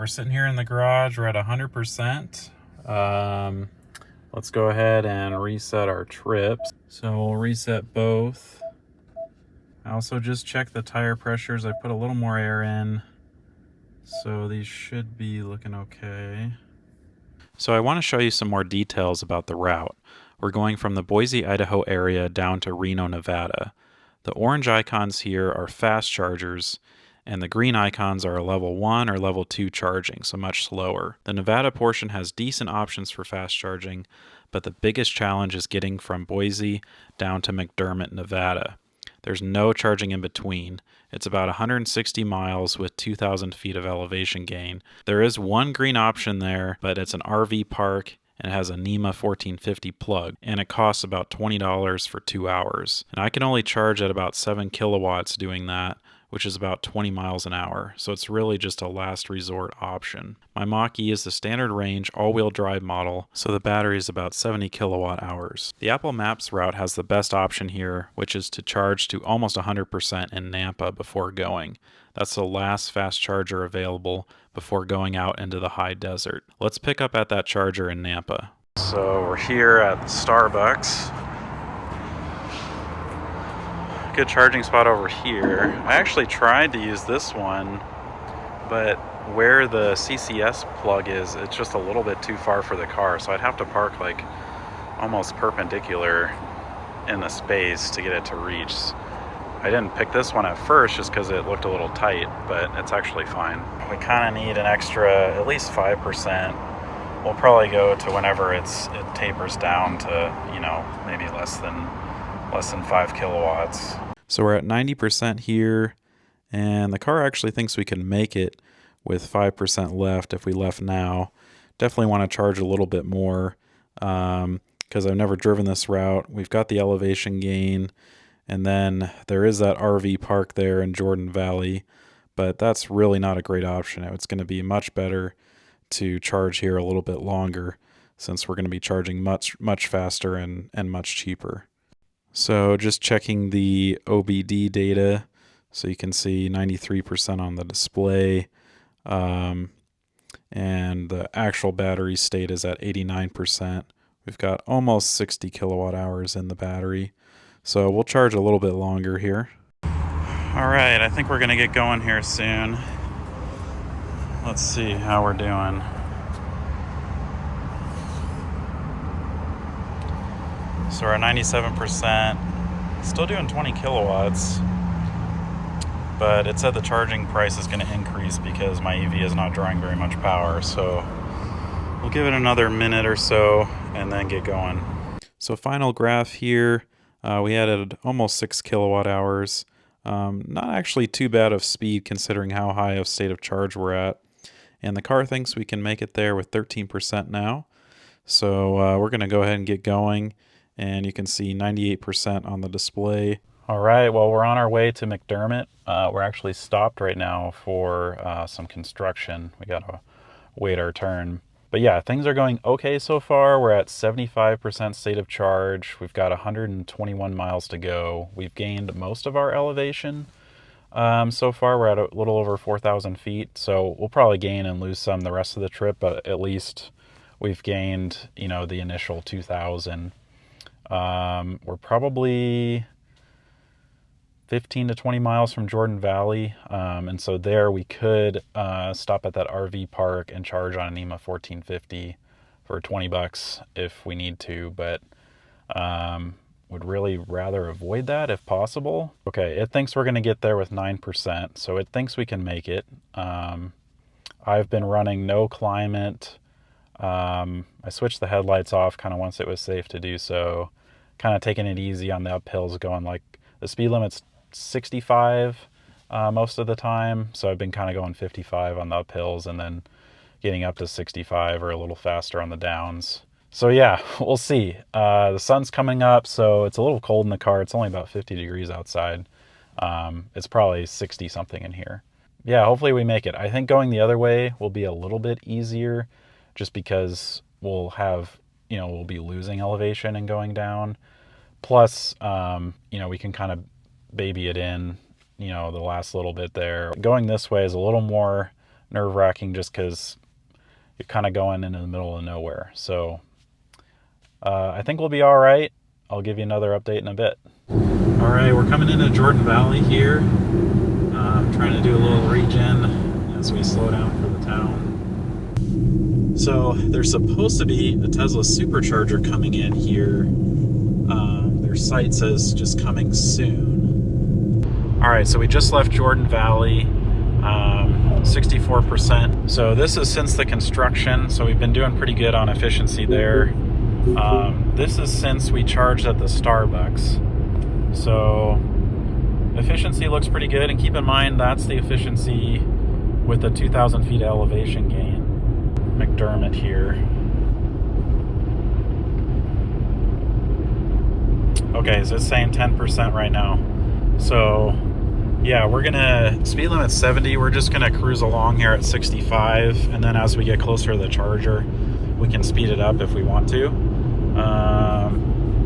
we're sitting here in the garage. We're at 100%. Let's go ahead and reset our trips. So we'll reset both. I also just checked the tire pressures. I put a little more air in, so these should be looking okay. So I want to show you some more details about the route. We're going from the Boise, Idaho area down to Reno, Nevada. The orange icons here are fast chargers, and the green icons are a level 1 or level 2 charging, so much slower. The Nevada portion has decent options for fast charging, but the biggest challenge is getting from Boise down to McDermott, Nevada. There's no charging in between. It's about 160 miles with 2,000 feet of elevation gain. There is one green option there, but it's an RV park and it has a NEMA 1450 plug, and it costs about $20 for 2 hours. And I can only charge at about 7 kilowatts doing that, which is about 20 miles an hour, so it's really just a last resort option. My Mach-E is the standard range all-wheel drive model, so the battery is about 70 kilowatt hours. The Apple Maps route has the best option here, which is to charge to almost 100% in Nampa before going. That's the last fast charger available before going out into the high desert. Let's pick up at that charger in Nampa. So we're here at Starbucks. Good charging spot over here. I actually tried to use this one, but where the CCS plug is, it's just a little bit too far for the car, so I'd have to park like almost perpendicular in the space to get it to reach. I didn't pick this one at first just because it looked a little tight, but it's actually fine. We kind of need an extra, at least 5%. We'll probably go to whenever it tapers down to, maybe less than 5 kilowatts. So we're at 90% here, and the car actually thinks we can make it with 5% left if we left now. Definitely want to charge a little bit more because I've never driven this route. We've got the elevation gain, and then there is that RV park there in Jordan Valley, but that's really not a great option. It's going to be much better to charge here a little bit longer since we're going to be charging much faster and much cheaper. So just checking the OBD data, so you can see 93% on the display, and the actual battery state is at 89%. We've got almost 60 kilowatt hours in the battery, so we'll charge a little bit longer here. All right, I think we're gonna get going here soon. Let's see how we're doing. So we're at 97%, still doing 20 kilowatts, but it said the charging price is going to increase because my EV is not drawing very much power. So we'll give it another minute or so and then get going. So final graph here, we added almost 6 kilowatt hours. Not actually too bad of speed considering how high of state of charge we're at. And the car thinks we can make it there with 13% now. So we're going to go ahead and get going. And you can see 98% on the display. All right, well, we're on our way to McDermott. We're actually stopped right now for some construction. We gotta wait our turn. But yeah, things are going okay so far. We're at 75% state of charge. We've got 121 miles to go. We've gained most of our elevation. So far, we're at a little over 4,000 feet. So we'll probably gain and lose some the rest of the trip, but at least we've gained, the initial 2,000. We're probably 15 to 20 miles from Jordan Valley, and so there we could stop at that RV park and charge on a NEMA 1450 for $20 if we need to, but would really rather avoid that if possible. Okay, it thinks we're going to get there with 9%, so it thinks we can make it. I've been running no climate. I switched the headlights off kind of once it was safe to do so. Kind of taking it easy on the uphills, going like the speed limit's 65 most of the time, so I've been kind of going 55 on the uphills and then getting up to 65 or a little faster on the downs. So yeah, we'll see. The sun's coming up, so it's a little cold in the car. It's only about 50 degrees outside. It's probably 60 something in here. Yeah, hopefully we make it. I think going the other way will be a little bit easier just because we'll have, we'll be losing elevation and going down. Plus, we can kind of baby it in, the last little bit there. Going this way is a little more nerve-wracking just because you're kind of going into the middle of nowhere. So I think we'll be all right. I'll give you another update in a bit. All right, we're coming into Jordan Valley here. Trying to do a little regen as we slow down for the town. So there's supposed to be a Tesla Supercharger coming in here. Their site says just coming soon. All right, so we just left Jordan Valley, 64%. So this is since the construction, so we've been doing pretty good on efficiency there. This is since we charged at the Starbucks. So efficiency looks pretty good, and keep in mind that's the efficiency with the 2,000 feet elevation gain. McDermott here. Okay, so it's saying 10% right now. So yeah, we're gonna, speed limit's 70, we're just gonna cruise along here at 65, and then as we get closer to the charger, we can speed it up if we want to.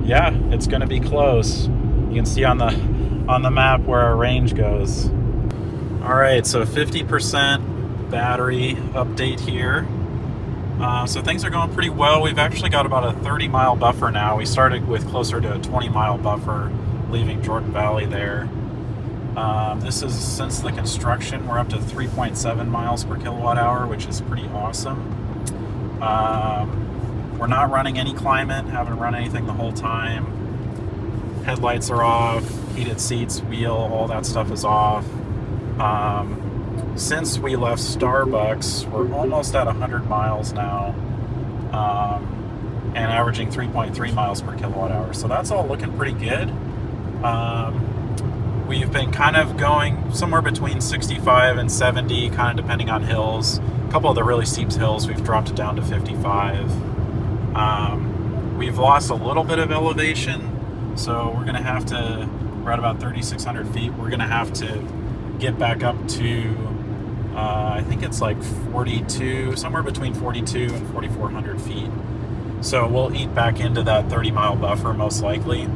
Yeah, it's gonna be close. You can see on the map where our range goes. All right, so 50% battery update here. So things are going pretty well. We've actually got about a 30-mile buffer now. We started with closer to a 20-mile buffer leaving Jordan Valley there. This is since the construction. We're up to 3.7 miles per kilowatt hour, which is pretty awesome. We're not running any climate, haven't run anything the whole time. Headlights are off, heated seats, wheel, all that stuff is off. Since we left Starbucks, we're almost at 100 miles now, and averaging 3.3 miles per kilowatt hour. So that's all looking pretty good. We've been kind of going somewhere between 65 and 70, kind of depending on hills. A couple of the really steep hills, we've dropped it down to 55. We've lost a little bit of elevation, so we're going to have to, we're at about 3,600 feet, we're going to have to get back up to, I think it's like 42, somewhere between 42 and 4,400 feet. So we'll eat back into that 30-mile buffer most likely.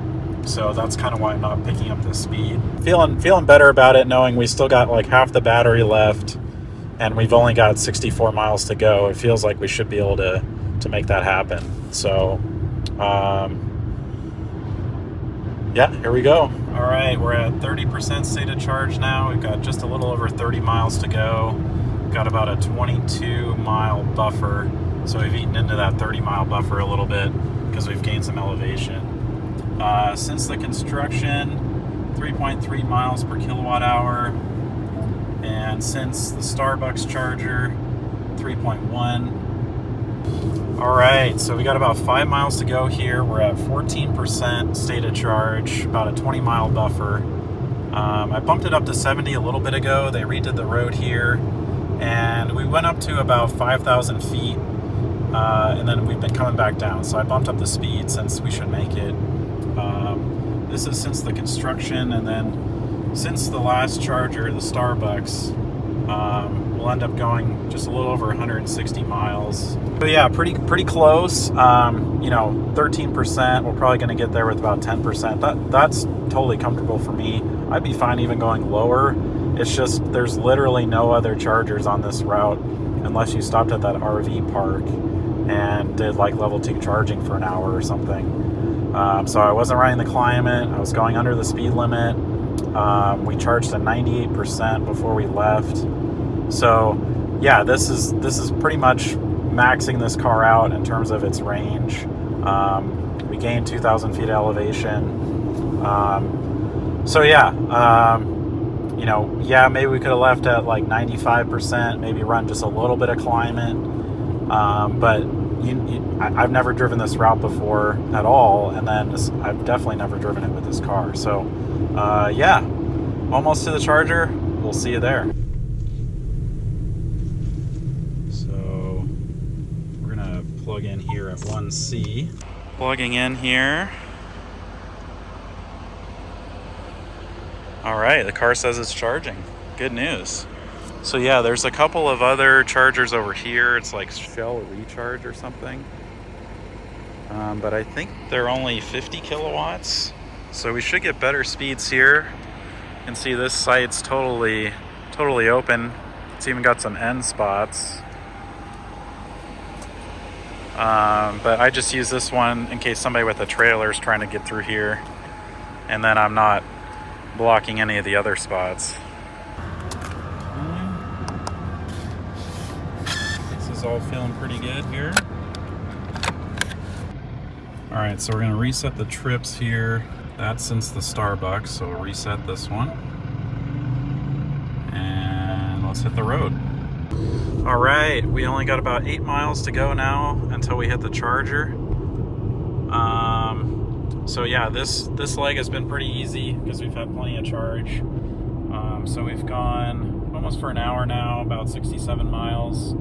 So that's kind of why I'm not picking up the speed. Feeling better about it, knowing we still got like half the battery left, and we've only got 64 miles to go. It feels like we should be able to make that happen. So, yeah, here we go. All right, we're at 30% state of charge now. We've got just a little over 30 miles to go. We've got about a 22-mile buffer. So we've eaten into that 30-mile buffer a little bit because we've gained some elevation. Since the construction, 3.3 miles per kilowatt hour. And since the Starbucks charger, 3.1. All right, so we got about 5 miles to go here. We're at 14% state of charge, about a 20-mile buffer. I bumped it up to 70 a little bit ago. They redid the road here, and we went up to about 5,000 feet, and then we've been coming back down. So I bumped up the speed since we should make it. This is since the construction, and then since the last charger, the Starbucks, we'll end up going just a little over 160 miles. But yeah, pretty close. 13%. We're probably going to get there with about 10%. That's totally comfortable for me. I'd be fine even going lower. It's just there's literally no other chargers on this route unless you stopped at that RV park and did like level 2 charging for an hour or something. So I wasn't running the climate. I was going under the speed limit. We charged at 98% before we left. So yeah, this is pretty much maxing this car out in terms of its range. We gained 2,000 feet elevation. So yeah, maybe we could have left at like 95%, maybe run just a little bit of climate. But I've never driven this route before at all, and then I've definitely never driven it with this car. So yeah, almost to the charger. We'll see you there. So we're gonna plug in here at 1C. Plugging in here. All right, the car says it's charging. Good news. So yeah, there's a couple of other chargers over here. It's like Shell Recharge or something. But I think they're only 50 kilowatts. So we should get better speeds here. You can see this site's totally open. It's even got some end spots. But I just use this one in case somebody with a trailer is trying to get through here, and then I'm not blocking any of the other spots. This is all feeling pretty good here. All right, so we're gonna reset the trips here. That's since the Starbucks, so we'll reset this one. And let's hit the road. All right, we only got about 8 miles to go now until we hit the charger. So yeah, this leg has been pretty easy because we've had plenty of charge. So we've gone almost for an hour now, about 67 miles,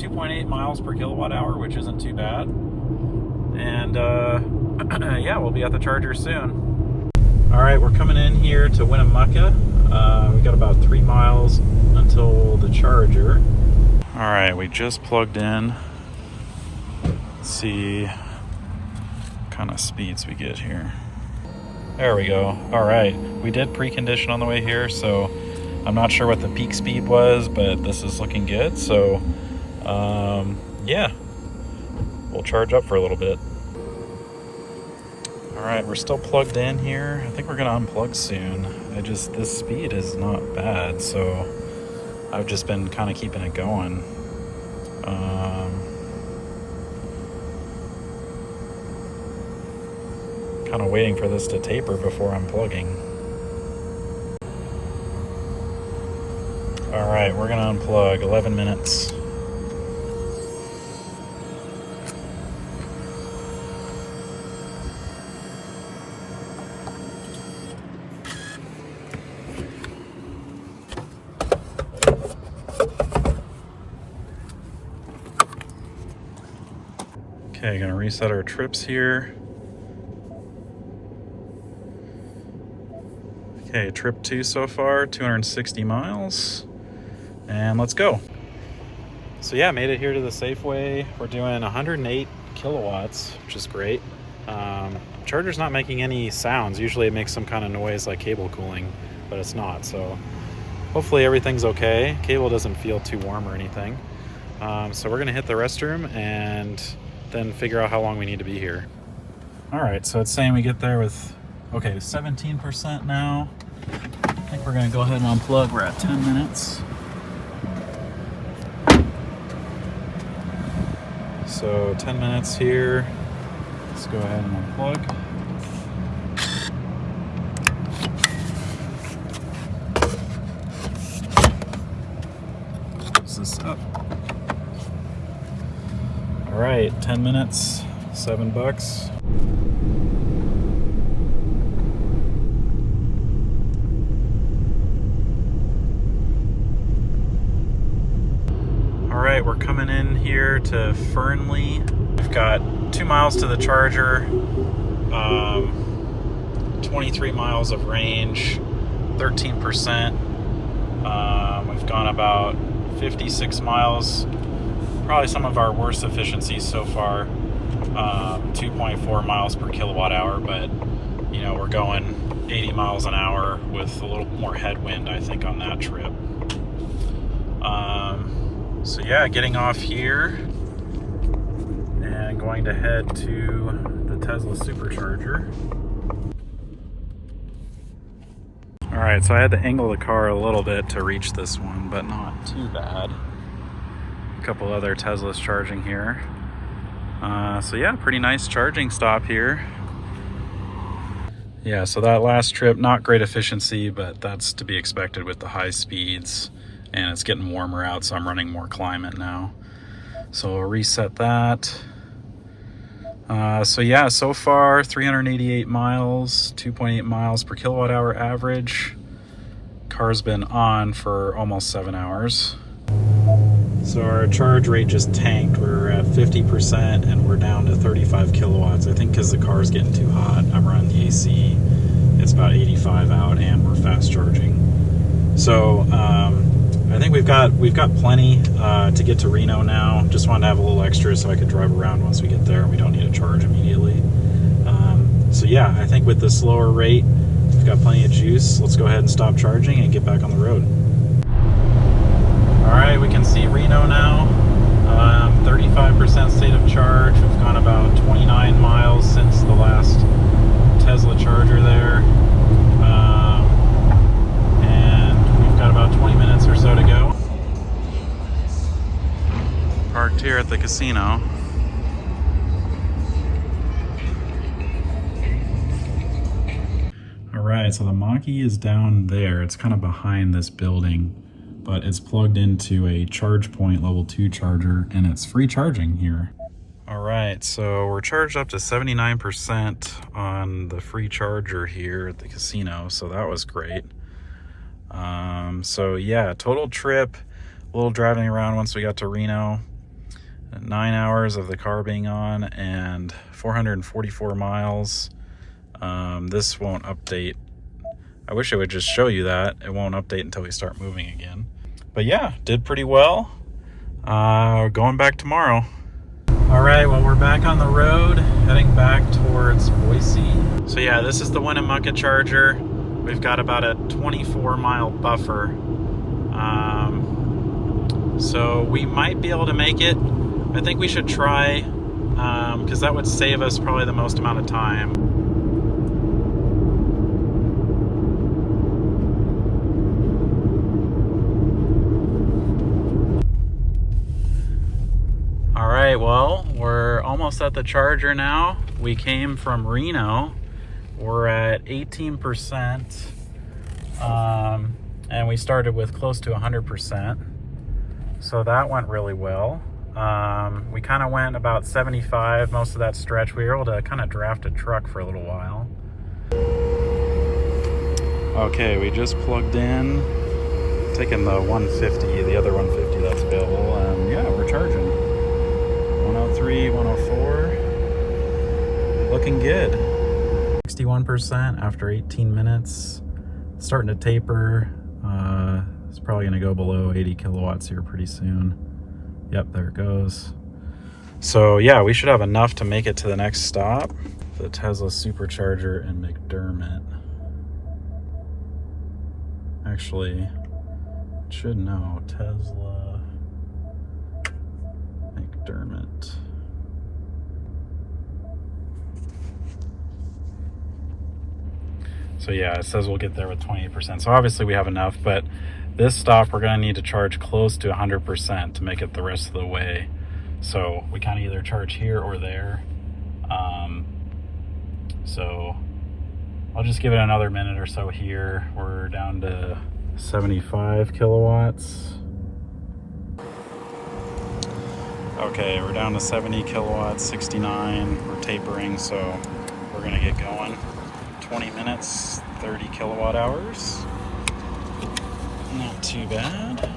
2.8 miles per kilowatt hour, which isn't too bad. And yeah, we'll be at the charger soon. All right, we're coming in here to Winnemucca. We got about 3 miles until the charger. All right, we just plugged in. Let's see what kind of speeds we get here. There we go. All right, we did precondition on the way here, so I'm not sure what the peak speed was, but this is looking good. So yeah, we'll charge up for a little bit. All right, we're still plugged in here. I think we're gonna unplug soon. This speed is not bad, so I've just been kind of keeping it going. Kind of waiting for this to taper before unplugging. All right, we're gonna unplug. 11 minutes. Okay, gonna reset our trips here. Okay, trip 2 so far, 260 miles. And let's go. So yeah, made it here to the Safeway. We're doing 108 kilowatts, which is great. Charger's not making any sounds. Usually it makes some kind of noise like cable cooling, but it's not. So hopefully everything's okay. Cable doesn't feel too warm or anything. So we're gonna hit the restroom and then figure out how long we need to be here. All right, so it's saying we get there with, okay, 17% now. I think we're gonna go ahead and unplug. We're at 10 minutes. So 10 minutes here. Let's go ahead and unplug. Close this up. All right, 10 minutes, $7. All right, we're coming in here to Fernley. We've got 2 miles to the charger, 23 miles of range, 13%. We've gone about 56 miles. Probably some of our worst efficiencies so far, 2.4 miles per kilowatt hour, but you know, we're going 80 miles an hour with a little more headwind, I think, on that trip. So yeah, getting off here and going to head to the Tesla Supercharger. All right, so I had to angle the car a little bit to reach this one, but not too bad. A couple other Teslas charging here. So yeah, pretty nice charging stop here. Yeah, so that last trip, not great efficiency, but that's to be expected with the high speeds, and it's getting warmer out, so I'm running more climate now. So we'll reset that. So yeah, so far 388 miles, 2.8 miles per kilowatt hour average. Car's been on for almost 7 hours. So our charge rate just tanked. We're at 50% and we're down to 35 kilowatts. I think because the car's getting too hot. I'm running the AC. It's about 85 out and we're fast charging. So I think we've got plenty to get to Reno now. Just wanted to have a little extra so I could drive around once we get there. We don't need to charge immediately. So yeah, I think with the slower rate, we've got plenty of juice. Let's go ahead and stop charging and get back on the road. Reno now. 35% state of charge. We've gone about 29 miles since the last Tesla charger there. And we've got about 20 minutes or so to go. Parked here at the casino. Alright, so the Mach-E is down there. It's kind of behind this building, but it's plugged into a charge point level 2 charger, and it's free charging here. Alright, so we're charged up to 79% on the free charger here at the casino, so that was great. So yeah, total trip, a little driving around once we got to Reno, 9 hours of the car being on, and 444 miles. This won't update. I wish it would just show you that. It won't update until we start moving again. But yeah, did pretty well. Going back tomorrow. All right, well, we're back on the road, heading back towards Boise. So yeah, this is the Winnemucca charger. We've got about a 24-mile buffer. So we might be able to make it. I think we should try, because that would save us probably the most amount of time. All right, well, we're almost at the charger now. We came from Reno. We're at 18%, and we started with close to 100%. So that went really well. We kind of went about 75 most of that stretch. We were able to kind of draft a truck for a little while. Okay, we just plugged in, taking the 150, the other 150 that's available, and yeah, we're charging. 103, 104, looking good. 61% after 18 minutes, starting to taper. It's probably gonna go below 80 kilowatts here pretty soon. Yep, there it goes. So yeah, we should have enough to make it to the next stop. The Tesla Supercharger in McDermott. Actually, it should know Tesla McDermott. So yeah, it says we'll get there with 28%. So obviously we have enough, but this stop we're gonna need to charge close to 100% to make it the rest of the way. So we kind of either charge here or there. So I'll just give it another minute or so here. We're down to 75 kilowatts. Okay, we're down to 70 kilowatts, 69. We're tapering, so we're gonna get going. 20 minutes, 30 kilowatt hours. Not too bad.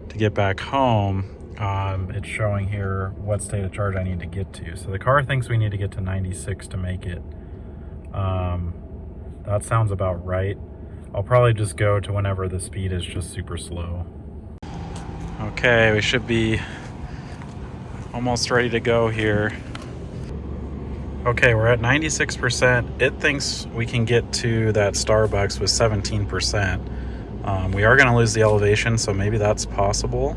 To get back home, it's showing here what state of charge I need to get to. So the car thinks we need to get to 96 to make it. That sounds about right. I'll probably just go to whenever the speed is just super slow. Okay, we should be almost ready to go here. Okay, we're at 96%. It thinks we can get to that Starbucks with 17%. We are going to lose the elevation, so maybe that's possible.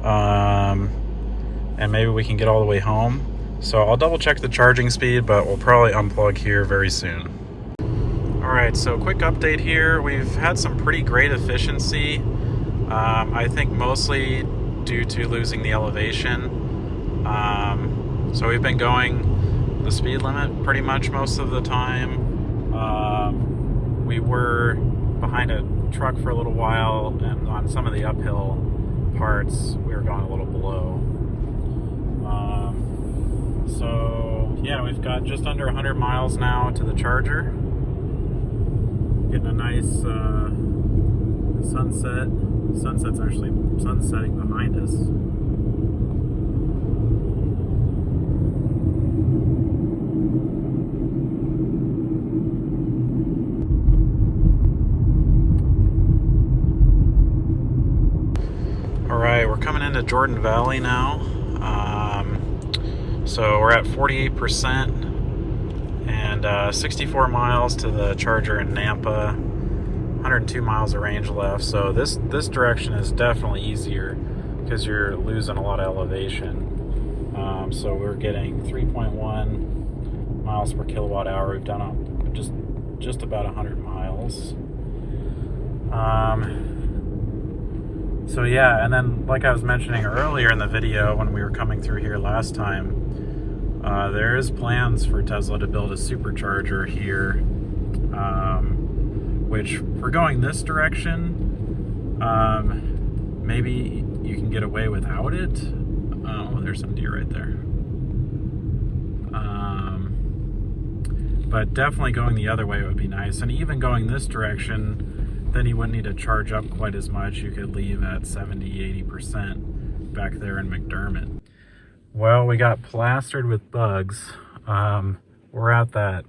And maybe we can get all the way home. So I'll double check the charging speed, but we'll probably unplug here very soon. All right, so quick update here. We've had some pretty great efficiency. I think mostly due to losing the elevation. So we've been going the speed limit pretty much most of the time. We were behind a truck for a little while, and on some of the uphill parts we were going a little below. So yeah, we've got just under 100 miles now to the charger. Getting a nice sunset. Sunset's actually sunsetting behind us. right, we're coming into Jordan Valley now. So we're at 48% and 64 miles to the charger in Nampa. 102 miles of range left. So this direction is definitely easier because you're losing a lot of elevation. So we're getting 3.1 miles per kilowatt hour. We've done just about 100 miles. So yeah, and then like I was mentioning earlier in the video when we were coming through here last time, there is plans for Tesla to build a supercharger here, which for going this direction, maybe you can get away without it. Oh, there's some deer right there. But definitely going the other way would be nice. And even going this direction, then you wouldn't need to charge up quite as much. You could leave at 70-80% back there in McDermott. Well, we got plastered with bugs. We're at that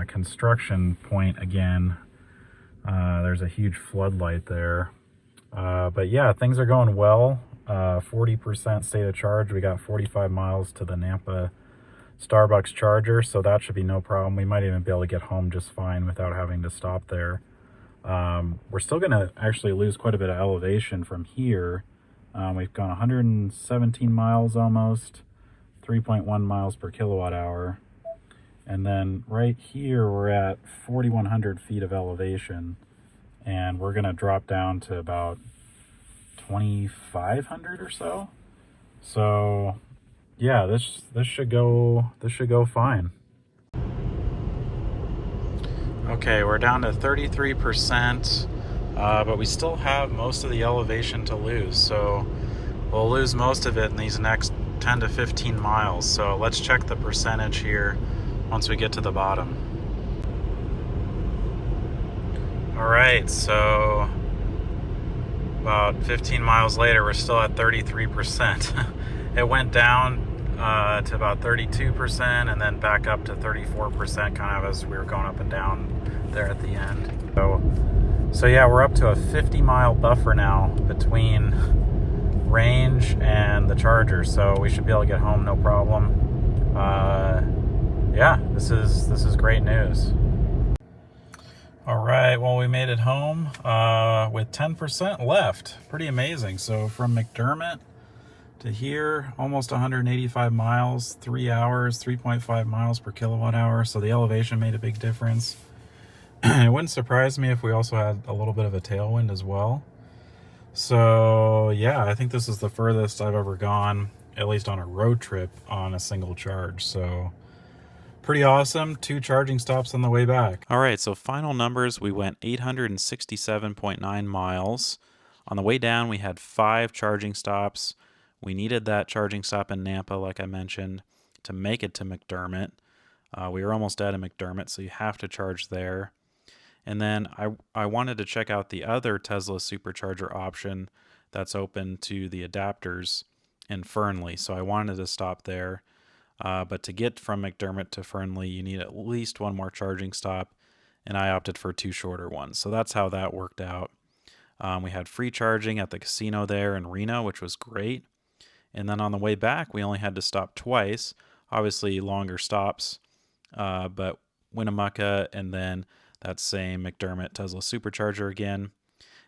construction point again. There's a huge floodlight there. But yeah, things are going well. 40% state of charge. We got 45 miles to the Nampa Starbucks charger, so that should be no problem. We might even be able to get home just fine without having to stop there. We're still going to actually lose quite a bit of elevation from here. We've gone 117 miles almost, 3.1 miles per kilowatt hour. And then right here, we're at 4,100 feet of elevation, and we're going to drop down to about 2,500 or so. So yeah, this should go fine. Okay, we're down to 33%, but we still have most of the elevation to lose. So we'll lose most of it in these next 10 to 15 miles. So let's check the percentage here once we get to the bottom. All right, so about 15 miles later, we're still at 33%. It went down to about 32% and then back up to 34% kind of as we were going up and down there at the end. So yeah, we're up to a 50-mile buffer now between range and the charger, so we should be able to get home no problem. Yeah, this is great news. All right, well, we made it home with 10% left. Pretty amazing. So from McDermott to here, almost 185 miles, 3 hours, 3.5 miles per kilowatt hour. So the elevation made a big difference. It wouldn't surprise me if we also had a little bit of a tailwind as well. So yeah, I think this is the furthest I've ever gone, at least on a road trip, on a single charge. So pretty awesome. 2 charging stops on the way back. All right, so final numbers, we went 867.9 miles. On the way down, we had 5 charging stops. We needed that charging stop in Nampa, like I mentioned, to make it to McDermott. We were almost out of McDermott, so you have to charge there. And then I wanted to check out the other Tesla Supercharger option that's open to the adapters in Fernley. So I wanted to stop there. But to get from McDermott to Fernley, you need at least 1 more charging stop, and I opted for 2 shorter ones. So that's how that worked out. We had free charging at the casino there in Reno, which was great. And then on the way back, we only had to stop twice, obviously longer stops, but Winnemucca and then that same McDermott Tesla Supercharger again.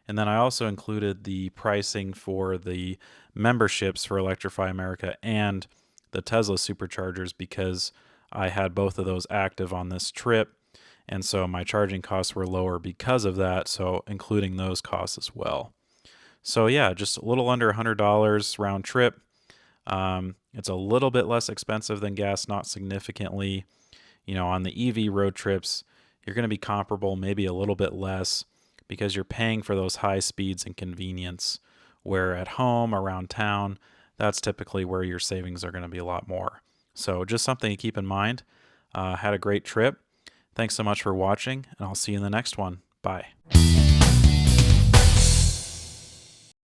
And then I also included the pricing for the memberships for Electrify America and the Tesla Superchargers because I had both of those active on this trip, and so my charging costs were lower because of that, so including those costs as well. So yeah, just a little under $100 round trip. It's a little bit less expensive than gas, not significantly. You know, on the EV road trips, you're going to be comparable, maybe a little bit less, because you're paying for those high speeds and convenience, where at home, around town, that's typically where your savings are going to be a lot more. So just something to keep in mind. Had a great trip. Thanks so much for watching, and I'll see you in the next one. Bye.